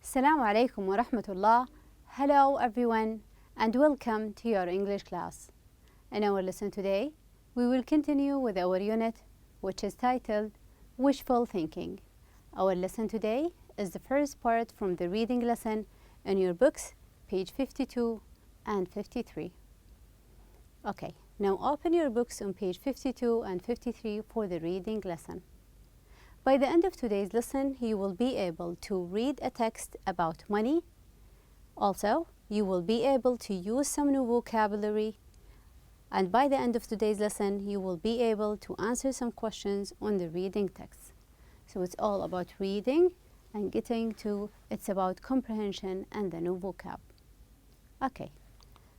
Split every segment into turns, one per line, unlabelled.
Assalamu alaikum wa rahmatullah. Hello everyone and welcome to your English class. In our lesson today, we will continue with our unit which is titled Wishful Thinking. Our lesson today is the first part from the reading lesson in your books, page 52 and 53. Okay, now open your books on page 52 and 53 for the reading lesson. By the end of today's lesson, you will be able to read a text about money. Also, you will be able to use some new vocabulary. And by the end of today's lesson, you will be able to answer some questions on the reading text. So it's all about reading and it's about comprehension and the new vocab. Okay,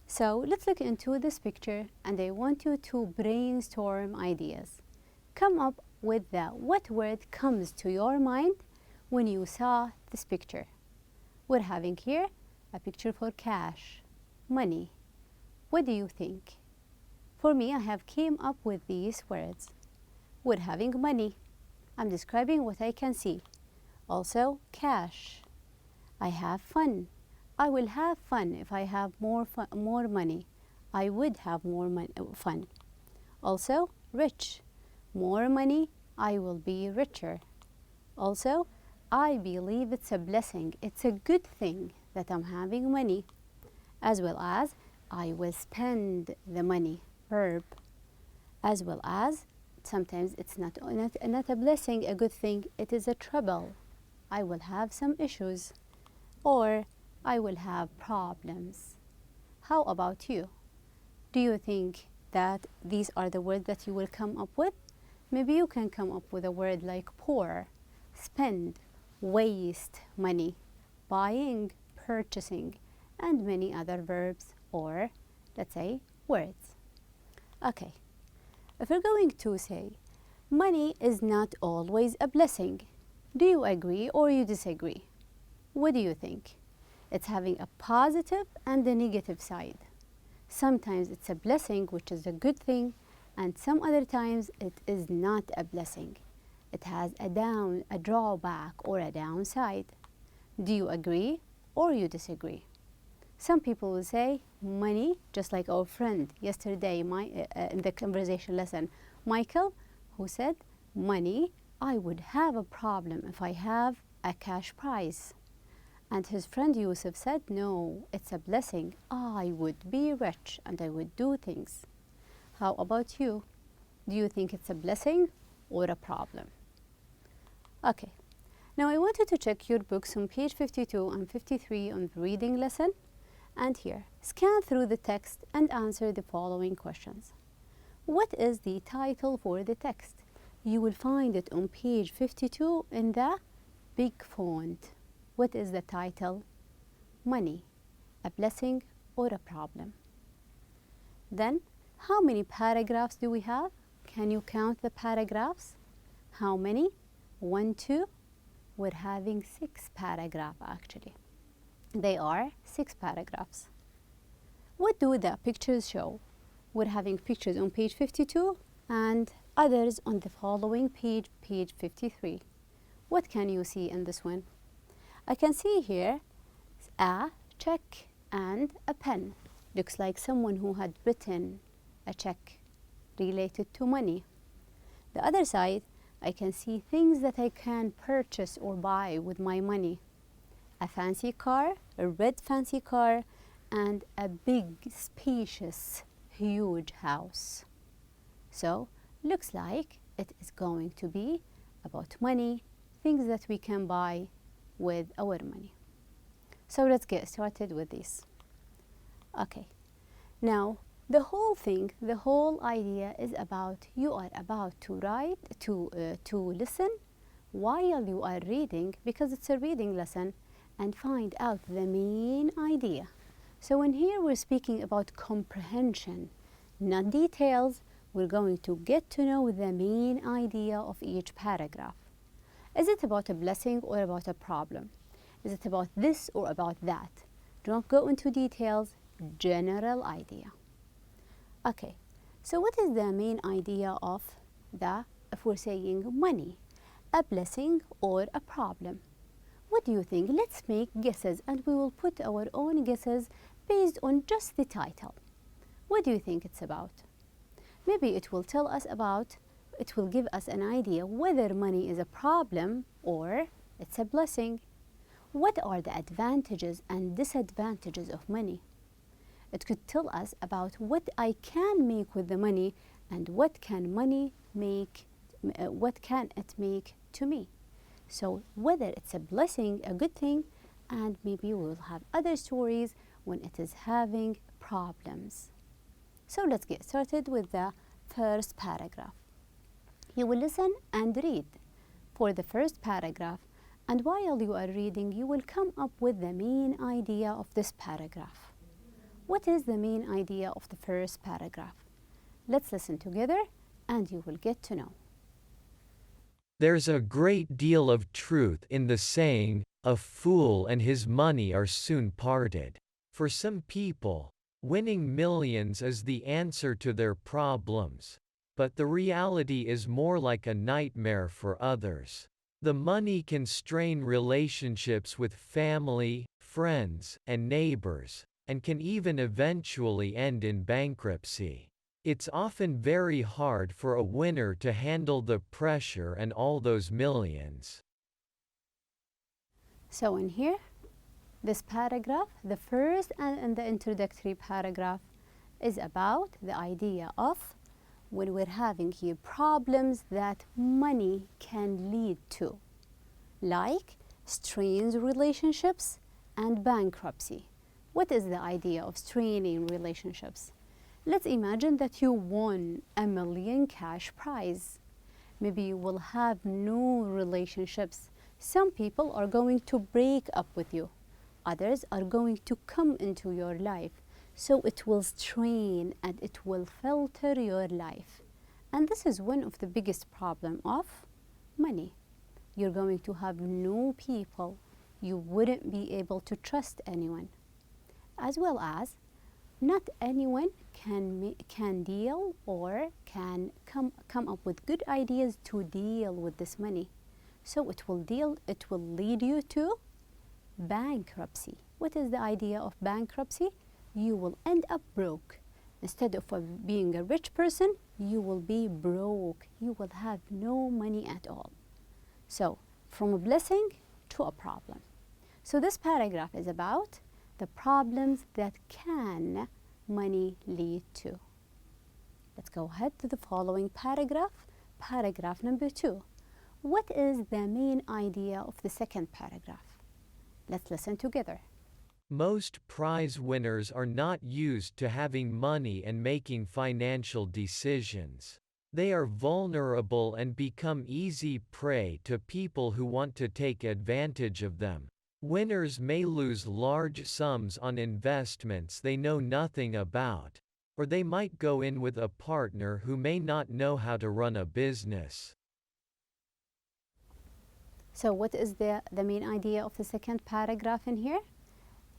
so let's look into this picture and I want you to brainstorm ideas. Come up with what word comes to your mind when you saw this picture. We're having here a picture for cash, money. What do you think? For me, I have came up with these words. We're having money. I'm describing what I can see. Also, cash. I have fun. I will have fun if I have more money. I would have more fun. Also, rich. More money, I will be richer. Also, I believe it's a blessing. It's a good thing that I'm having money. As well as, I will spend the money, verb. As well as, sometimes it's not a blessing, a good thing, it is a trouble. I will have some issues. Or, I will have problems. How about you? Do you think that these are the words that you will come up with? Maybe you can come up with a word like pour, spend, waste money, buying, purchasing, and many other verbs or, let's say, words. Okay, if we're going to say, money is not always a blessing, do you agree or you disagree? What do you think? It's having a positive and a negative side. Sometimes it's a blessing, which is a good thing, and some other times it is not a blessing. It has a drawback or a downside. Do you agree or you disagree? Some people will say money, just like our friend yesterday in the conversation lesson, Michael, who said, money, I would have a problem if I have a cash prize. And his friend Yusuf said, no, it's a blessing. I would be rich and I would do things. How about you? Do you think it's a blessing or a problem? Okay, now I want you to check your books on page 52 and 53 on the reading lesson. And here, scan through the text and answer the following questions. What is the title for the text? You will find it on page 52 in the big font. What is the title? Money, a blessing or a problem? Then, how many paragraphs do we have? Can you count the paragraphs? How many? 1, 2. We're having 6 paragraphs actually. They are 6 paragraphs. What do the pictures show? We're having pictures on page 52 and others on the following page, page 53. What can you see in this one? I can see here a check and a pen. Looks like someone who had written a check related to money. The other side, I can see things that I can purchase or buy with my money. A fancy car, a red fancy car, and a big, spacious, huge house. So, looks like it is going to be about money, things that we can buy with our money. So let's get started with this. Okay, now the whole idea is about you are about to listen while you are reading, because it's a reading lesson, and find out the main idea. So in here we're speaking about comprehension, not details. We're going to get to know the main idea of each paragraph. Is it about a blessing or about a problem? Is it about this or about that? Don't go into details, general idea. Okay, so what is the main idea of if we're saying money, a blessing or a problem? What do you think? Let's make guesses, and we will put our own guesses based on just the title. What do you think it's about? Maybe it will tell us about, it will give us an idea whether money is a problem or it's a blessing. What are the advantages and disadvantages of money? It could tell us about what I can make with the money and what can it make to me. So whether it's a blessing, a good thing, and maybe we will have other stories when it is having problems. So let's get started with the first paragraph. You will listen and read for the first paragraph, and while you are reading, you will come up with the main idea of this paragraph. What is the main idea of the first paragraph? Let's listen together and you will get to know.
There's a great deal of truth in the saying, "A fool and his money are soon parted." For some people, winning millions is the answer to their problems, but the reality is more like a nightmare for others. The money can strain relationships with family, friends, and neighbors, and can even eventually end in bankruptcy. It's often very hard for a winner to handle the pressure and all those millions.
So in here, this paragraph, the first and the introductory paragraph, is about the idea of when we're having here problems that money can lead to, like strained relationships and bankruptcy. What is the idea of straining relationships? Let's imagine that you won $1 million cash prize. Maybe you will have no relationships. Some people are going to break up with you. Others are going to come into your life. So it will strain and it will filter your life. And this is one of the biggest problems of money. You're going to have no people. You wouldn't be able to trust anyone. As well as not anyone can deal or can come up with good ideas to deal with this money. So it will lead you to bankruptcy. What is the idea of bankruptcy? You will end up broke. Instead of being a rich person, you will be broke. You will have no money at all. So from a blessing to a problem. So this paragraph is about the problems that can money lead to. Let's go ahead to the following paragraph, paragraph number 2. What is the main idea of the second paragraph? Let's listen together.
Most prize winners are not used to having money and making financial decisions. They are vulnerable and become easy prey to people who want to take advantage of them. Winners may lose large sums on investments they know nothing about, or they might go in with a partner who may not know how to run a business.
So what is the main idea of the second paragraph in here?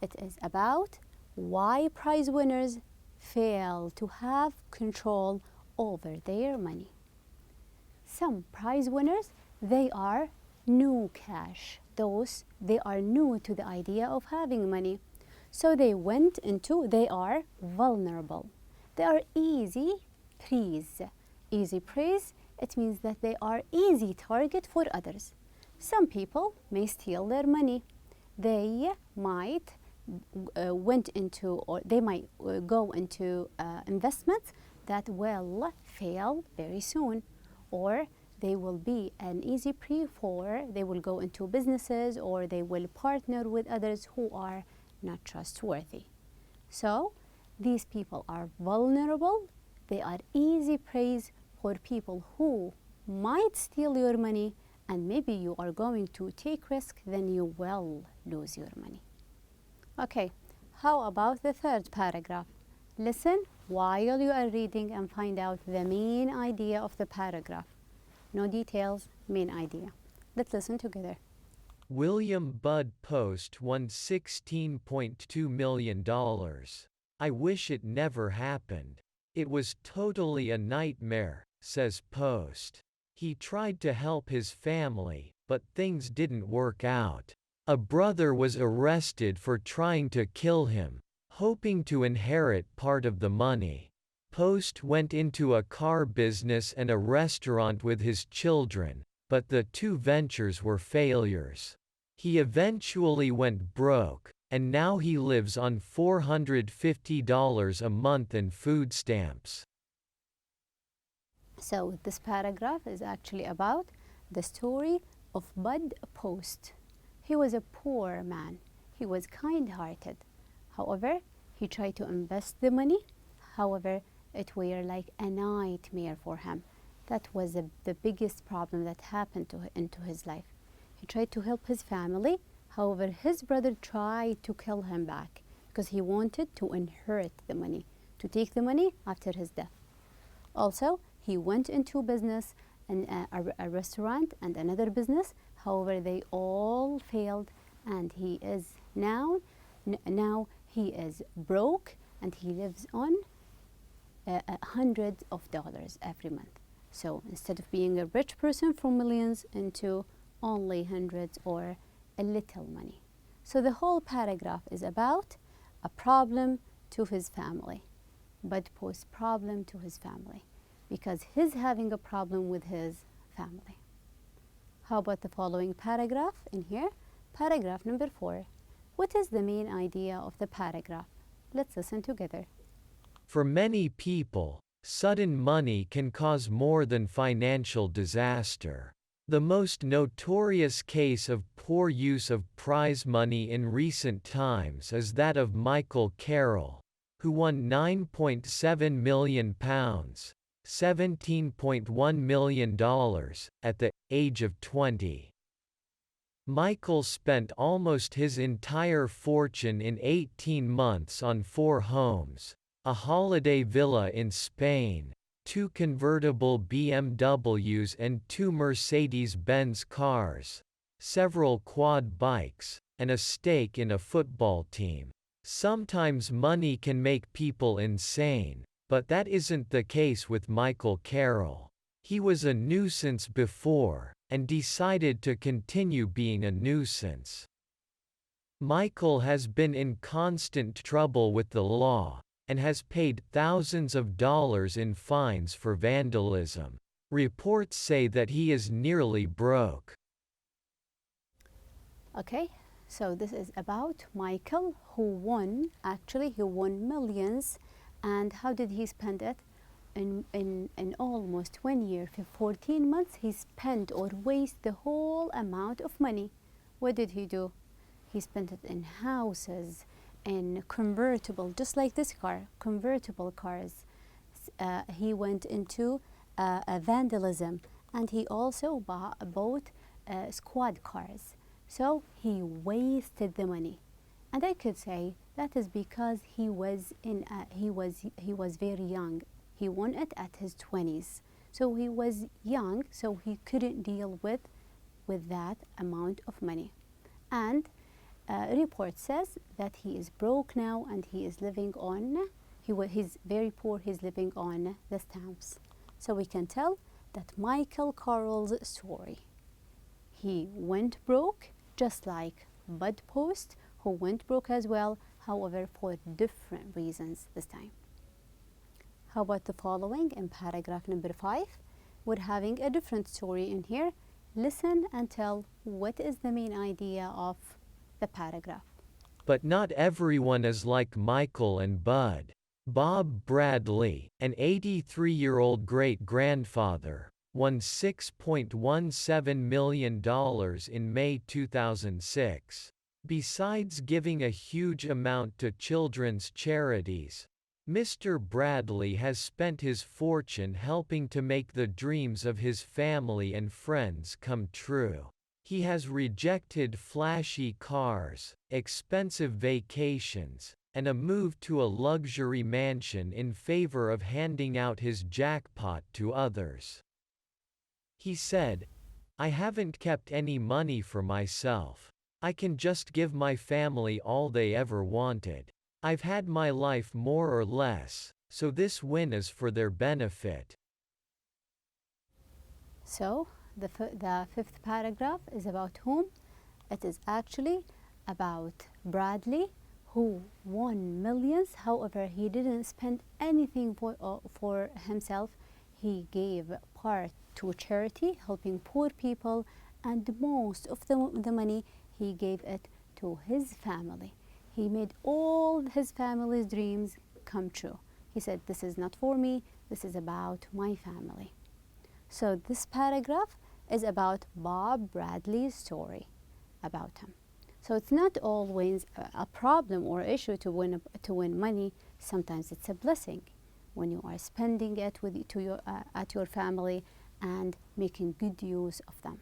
It is about why prize winners fail to have control over their money. Some prize winners, they are new cash. They are new to the idea of having money. So they are vulnerable. They are easy praise. Easy praise, it means that they are easy target for others. Some people may steal their money. They might go into investments that will fail very soon, or they will be an easy prey for, they will go into businesses or they will partner with others who are not trustworthy. So these people are vulnerable. They are easy prey for people who might steal your money, and maybe you are going to take risk, then you will lose your money. Okay, how about the third paragraph? Listen while you are reading and find out the main idea of the paragraph. No details, main idea. Let's listen together.
William Budd Post won $16.2 million. I wish it never happened. It was totally a nightmare, says Post. He tried to help his family, but things didn't work out. A brother was arrested for trying to kill him, hoping to inherit part of the money. Post went into a car business and a restaurant with his children, but the two ventures were failures. He eventually went broke, and now he lives on $450 a month in food stamps.
So this paragraph is actually about the story of Bud Post. He was a poor man. He was kind-hearted. However, he tried to invest the money. However, it were like a nightmare for him. That was the biggest problem that happened into his life. He tried to help his family. However, his brother tried to kill him back because he wanted to inherit the money, to take the money after his death. Also, he went into business and a restaurant and another business. However, they all failed, and he is now he is broke, and he lives on hundreds of dollars every month. So instead of being a rich person from millions into only hundreds or a little money. So the whole paragraph is about a problem to his family, Bud Post's problem to his family, because he's having a problem with his family. How about the following paragraph in here? Paragraph number 4. What is the main idea of the paragraph? Let's listen together.
For many people, sudden money can cause more than financial disaster. The most notorious case of poor use of prize money in recent times is that of Michael Carroll, who won £9.7 million, $17.1 million, at the age of 20. Michael spent almost his entire fortune in 18 months on 4 homes, a holiday villa in Spain, 2 convertible BMWs and 2 Mercedes-Benz cars, several quad bikes, and a stake in a football team. Sometimes money can make people insane, but that isn't the case with Michael Carroll. He was a nuisance before, and decided to continue being a nuisance. Michael has been in constant trouble with the law, and has paid thousands of dollars in fines for vandalism. Reports say that he is nearly broke.
Okay, so this is about Michael, who won millions. And how did he spend it? In almost 1 year, for 14 months, he spent or wasted the whole amount of money. What did he do? He spent it in houses, in convertible, just like this car, convertible cars. He went into vandalism, and he also bought squad cars. So he wasted the money. And I could say that is because he was very young. He won it at his 20s. So he was young, so he couldn't deal with that amount of money. And a report says that he is broke now, and he is living on, he's very poor, he's living on the stamps. So we can tell that Michael Carroll's story. He went broke, just like Bud Post, who went broke as well, however, for different reasons this time. How about the following in paragraph number 5? We're having a different story in here. Listen and tell what is the main idea of the paragraph.
But not everyone is like Michael and Bud. Bob Bradley, an 83-year-old great-grandfather, won $6.17 million in May 2006. Besides giving a huge amount to children's charities, Mr. Bradley has spent his fortune helping to make the dreams of his family and friends come true. He has rejected flashy cars, expensive vacations, and a move to a luxury mansion in favor of handing out his jackpot to others. He said, "I haven't kept any money for myself. I can just give my family all they ever wanted. I've had my life more or less, so this win is for their benefit."
So the 5th paragraph is about whom? It is actually about Bradley, who won millions. However, he didn't spend anything for himself. He gave part to charity, helping poor people, and most of the money he gave it to his family. He made all his family's dreams come true. He said, this is not for me, this is about my family. So this paragraph is about Bob Bradley's story about him. So it's not always a problem or issue to win money. Sometimes it's a blessing when you are spending it at your family and making good use of them.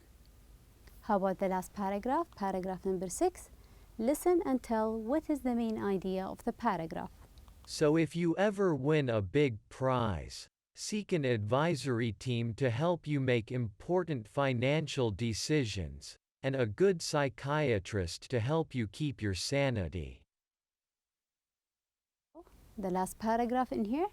How about the last paragraph, paragraph number 6? Listen and tell what is the main idea of the paragraph.
So if you ever win a big prize, seek an advisory team to help you make important financial decisions, and a good psychiatrist to help you keep your sanity.
The last paragraph in here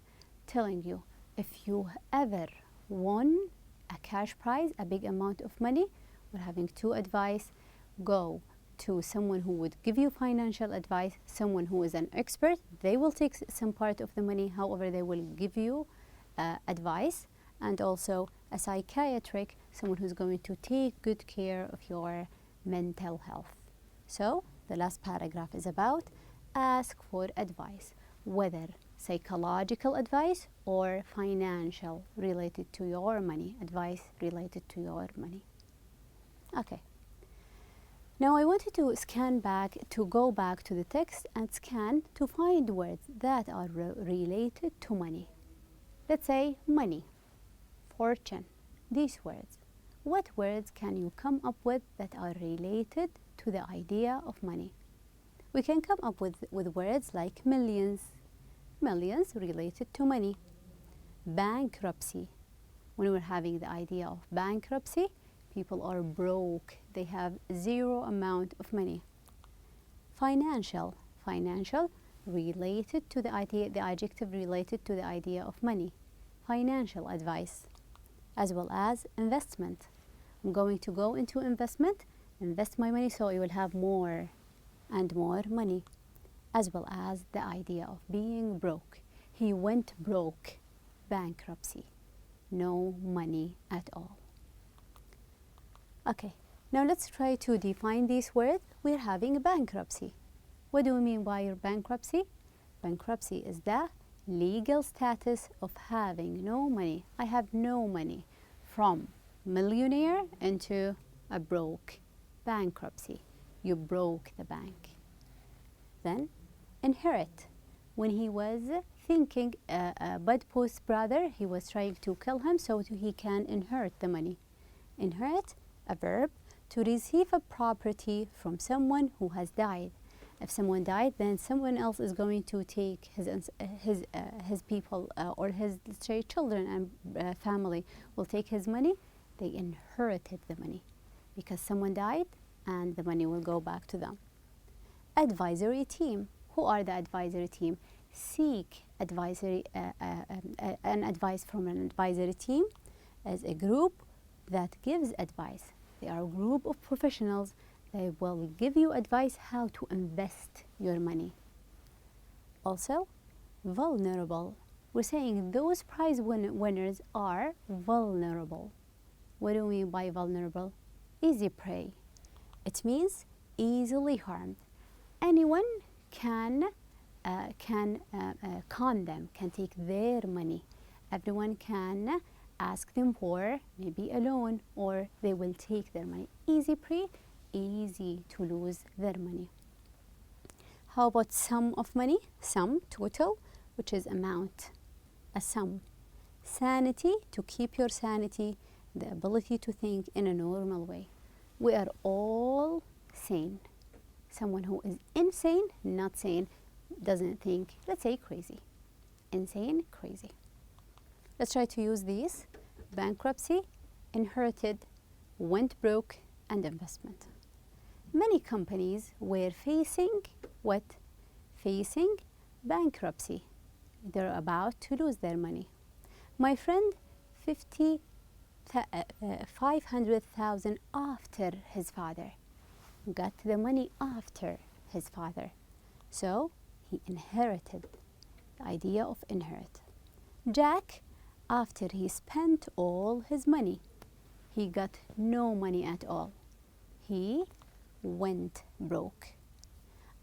telling you, if you ever won a cash prize, a big amount of money, we're having 2 advice. Go to someone who would give you financial advice, someone who is an expert. They will take some part of the money, however, they will give you advice, and also a psychiatric, someone who's going to take good care of your mental health. So the last paragraph is about ask for advice, whether psychological advice or financial related to your money, advice related to your money. Okay. Now I wanted to go back to the text and scan to find words that are related to money. Let's say money, fortune, these words. What words can you come up with that are related to the idea of money? We can come up with words like millions, millions related to money. Bankruptcy, when we're having the idea of bankruptcy, people are broke, they have zero amount of money. Financial, related to the idea, the adjective related to the idea of money. Financial advice, as well as investment. I'm going to go into investment, invest my money so I will have more and more money, as well as the idea of being broke. He went broke, bankruptcy, no money at all. Okay, now let's try to define these words. We're having a bankruptcy. What do we mean by bankruptcy? Bankruptcy is the legal status of having no money. I have no money, from millionaire into a broke. Bankruptcy, you broke the bank. Then inherit, when he was thinking Budpo's brother, he was trying to kill him so he can inherit the money. Inherit, a verb, to receive a property from someone who has died. If someone died, then someone else is going to take his people or his, let's say, children and family will take his money. They inherited the money because someone died and the money will go back to them. Advisory team. Who are the advisory team? Seek advisory an advice from an advisory team as a group that gives advice. They are a group of professionals. They will give you advice how to invest your money. Also, vulnerable. We're saying those prize winners are vulnerable. What do we mean by vulnerable? Easy prey. It means easily harmed. Anyone can con them, can take their money. Everyone can ask them for maybe a loan, or they will take their money. Easy prey, easy to lose their money. How about sum of money? Sum, total, which is amount, a sum. Sanity, to keep your sanity, the ability to think in a normal way. We are all sane. Someone who is insane, not sane, doesn't think, let's say crazy. Insane, crazy. Let's try to use these. Bankruptcy, inherited, went broke, and investment. Many companies were facing what? Facing bankruptcy. They're about to lose their money. My friend, 500,000 after his father. got the money after his father. So he inherited, the idea of inherit. Jack, after he spent all his money, he got no money at all. He went broke.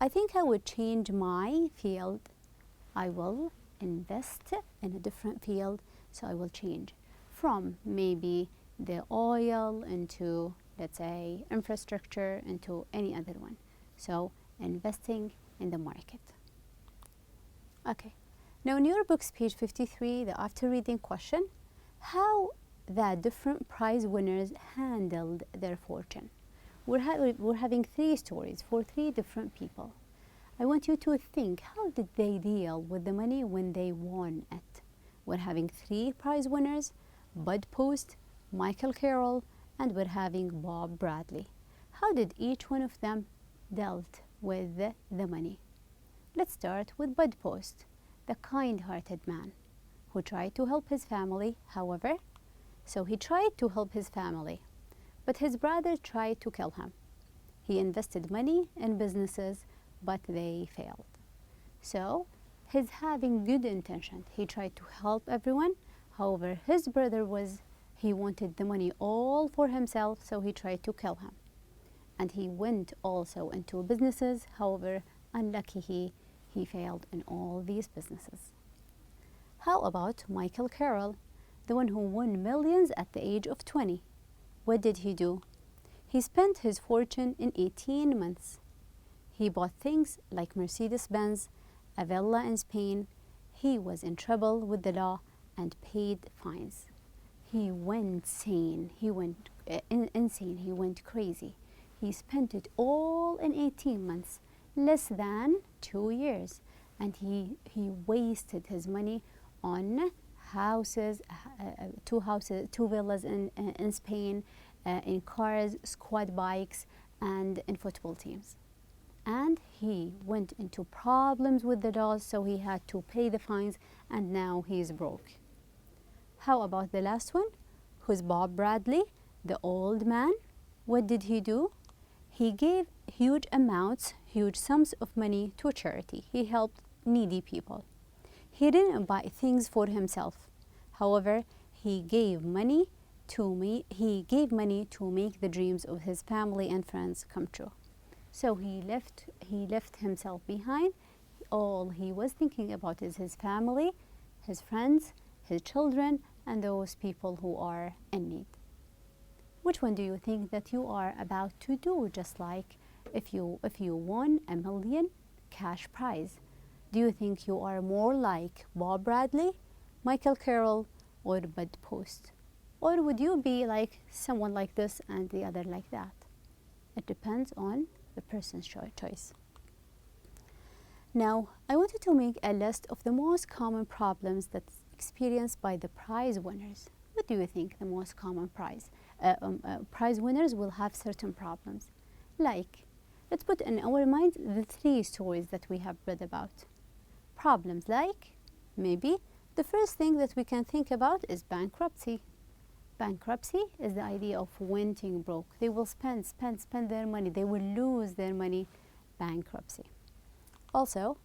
I think I would change my field. I will invest in a different field, so I will change from maybe the oil into, let's say, infrastructure, into any other one. So investing in the market. Okay, now in your book's page 53, the after reading question, how the different prize winners handled their fortune. We're having 3 stories for 3 different people. I want you to think, how did they deal with the money when they won it? We're having 3 prize winners, Bud Post, Michael Carroll, and we're having Bob Bradley. How did each one of them dealt with the money? Let's start with Bud Post, the kind-hearted man who tried to help his family. However, so he tried to help his family, but his brother tried to kill him. He invested money in businesses, but they failed. So he's having good intention. He tried to help everyone. However, his brother he wanted the money all for himself, so he tried to kill him. And he went also into businesses. However, unlucky he failed in all these businesses. How about Michael Carroll, the one who won millions at the age of 20? What did he do? He spent his fortune in 18 months. He bought things like Mercedes-Benz, a villa in Spain. He was in trouble with the law and paid fines. He went insane. He went insane. He went crazy. He spent it all in 18 months, less than 2 years. And he wasted his money on houses, 2 villas in Spain, in cars, squad bikes, and in football teams. And he went into problems with the laws, so he had to pay the fines, and now he's broke. How about the last one, who's Bob Bradley, the old man? What did he do? He gave huge amounts, huge sums of money to charity. He helped needy people. He didn't buy things for himself. However, he gave money to make the dreams of his family and friends come true. So he left himself behind. All he was thinking about is his family, his friends, his children, and those people who are in need. Which one do you think that you are about to do? Just like if you won $1 million cash prize, do you think you are more like Bob Bradley, Michael Carroll, or Bud Post? Or would you be like someone like this and the other like that? It depends on the person's choice. Now, I wanted to make a list of the most common problems that's experienced by the prize winners. What do you think the most common prize winners will have certain problems? Like, let's put in our mind the 3 stories that we have read about. Problems like, maybe, the first thing that we can think about is bankruptcy. Bankruptcy is the idea of went broke. They will spend their money. They will lose their money. Bankruptcy. Also,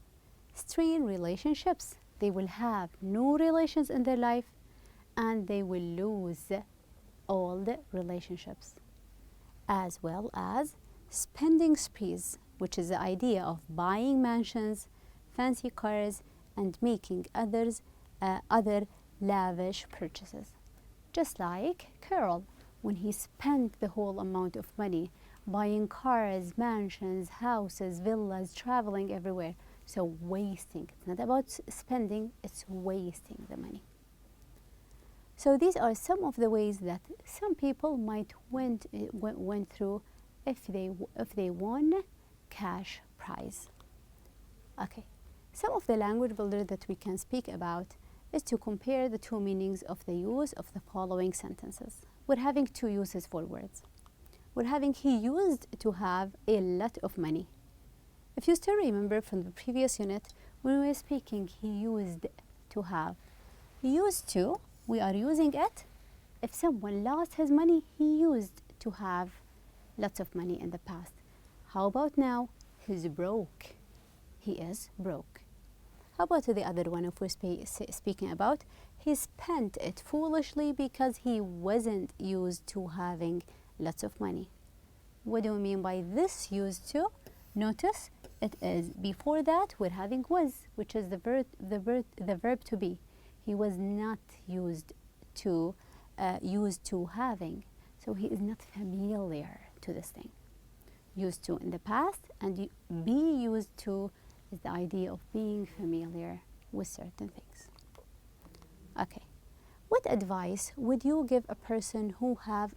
strained relationships. They will have no relations in their life, and they will lose all the relationships. As well as spending sprees, which is the idea of buying mansions, fancy cars, and making other lavish purchases. Just like Carroll, when he spent the whole amount of money buying cars, mansions, houses, villas, traveling everywhere. So wasting. It's not about spending, it's wasting the money. So these are some of the ways that some people might went through if they won cash prize. Okay. Some of the language builder that we can speak about is to compare the 2 meanings of the use of the following sentences. We're having 2 uses for words. We're having he used to have a lot of money. If you still remember from the previous unit, when we were speaking, he used to have. Used to, we are using it. If someone lost his money, he used to have lots of money in the past. How about now? He's broke. He is broke. How about the other one if we're speaking about? He spent it foolishly because he wasn't used to having lots of money. What do we mean by this used to? Notice it is before that we're having was, which is the verb to be. He was not used to having, so he is not familiar to this thing. Used to in the past, and be used to is the idea of being familiar with certain things. Okay, what advice would you give a person who have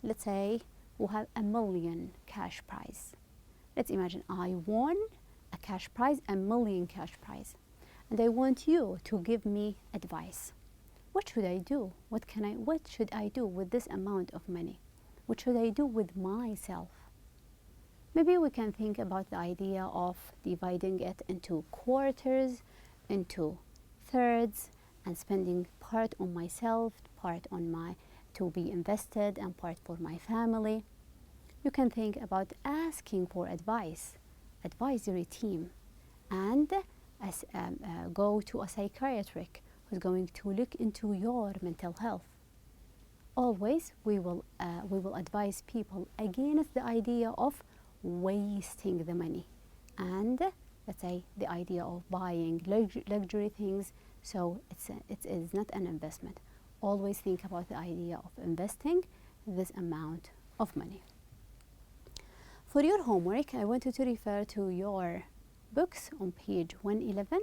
let's say, who have $1 million cash prize? Let's imagine I won a cash prize, $1 million cash prize, and I want you to give me advice. What should I do? What should I do with this amount of money? What should I do with myself? Maybe we can think about the idea of dividing it into quarters, into thirds, and spending part on myself, part on to be invested, and part for my family. You can think about asking for advisory team, and go to a psychiatric who's going to look into your mental health. Always, we will advise people against the idea of wasting the money, and let's say the idea of buying luxury things. So it is not an investment. Always think about the idea of investing this amount of money. For your homework, I want you to refer to your books on page 111.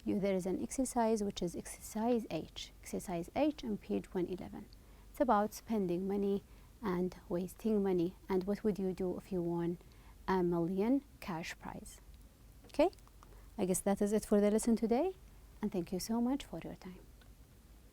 There is an exercise which is exercise H on page 111. It's about spending money and wasting money, and what would you do if you won $1 million cash prize. Okay, I guess that is it for the lesson today, and thank you so much for your time.